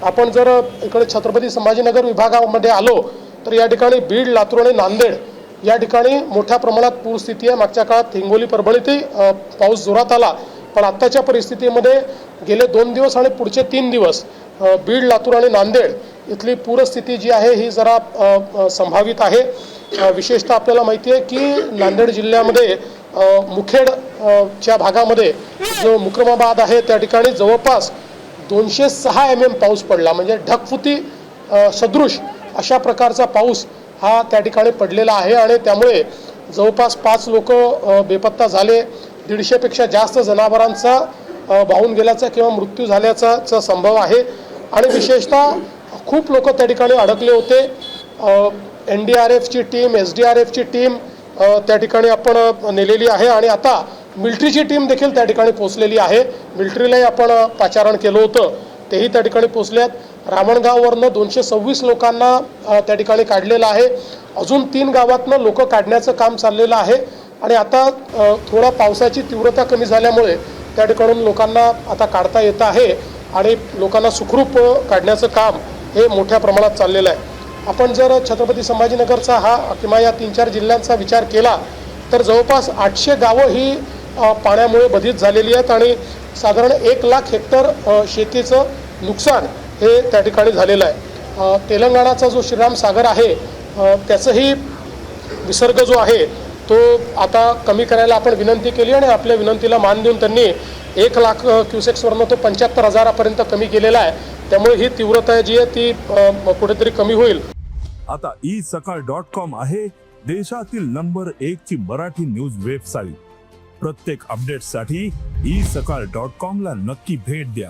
आपण जर इकडे छत्रपती संभाजीनगर विभागामध्ये आलो तर या ठिकाणी बीड, लातूर आणि नांदेड या ठिकाणी मोठ्या प्रमाणात पूरस्थिती आहे। मागच्या काळात हिंगोली, परभणीतही पाऊस जोरात आला, पण आत्ताच्या परिस्थितीमध्ये गेले 2 दिवस आणि पुढचे 3 दिवस बीड, लातूर आणि नांदेड इथली पूरस्थिती जी आहे ही जरा संभावित आहे। विशेषतः आपल्याला माहिती आहे की नांदेड जिल्ह्यामध्ये मुखेड च्या भागामध्ये जो मुक्रमाबाद आहे त्या ठिकाणी जवळपास 206 mm पाऊस पडला, म्हणजे ढगफुटी सदृश अशा प्रकारचा पाऊस हा त्या ठिकाणी पडलेला आहे आणि त्यामुळे जवळपास 5 लोक बेपत्ता झाले, 150 पेक्षा जास्त जनावरांचा वाहून गेल्याचा किंवा मृत्यू झाल्याचा संभव आहे आणि विशेषतः खूप लोक त्या ठिकाणी अडकले होते। NDRF ची टीम, SDRF ची टीम त्या ठिकाणी आपण नेलेली आहे आणि आता मिलिटरीची टीम देखील त्या ठिकाणी पोहोचलेली आहे। मिलिटरीलाही आपण पाचारण केलं होतं, तेही त्या ठिकाणी पोहोचल्यात। रामणगाववरनं 226 लोकांना त्या ठिकाणी काढलेलं आहे। अजून 3 गावातनं लोक काढण्याचं काम चाललेलं आहे आणि आता थोडा पावसाची तीव्रता कमी झाल्यामुळे त्या ठिकाणून लोकांना आता काढता येत आहे आणि लोकांना सुखरूप काढण्याचं काम हे मोठ्या प्रमाणात चाललेलं आहे। आपण जर छत्रपती संभाजीनगरचा हा किंवा या 3-4 जिल्ह्यांचा विचार केला तर जवळपास 800 गावं ही पाण्यामुळे बाधित झालेली आहेत आणि साधारण 1 लाख हेक्टर शेतीचं नुकसान हे त्या ठिकाणी झालेलं आहे। तेलंगणाचा जो श्रीराम सागर आहे त्याचंही विसर्ग जो आहे तो आता कमी करायला आपण विनंती केली आणि आपल्या विनंतीला मान देऊन त्यांनी 1 लाख क्युसेक्सवरनं तो 75,000पर्यंत कमी केलेला आहे। त्यामुळे ही तीव्रता जी आहे ती कुठेतरी कमी होईल। आता isakal.com आहे देशातील नंबर 1 ची मराठी न्यूज वेबसाईट। प्रत्येक अपडेटसाठी isakal.com ला नक्की भेट द्या।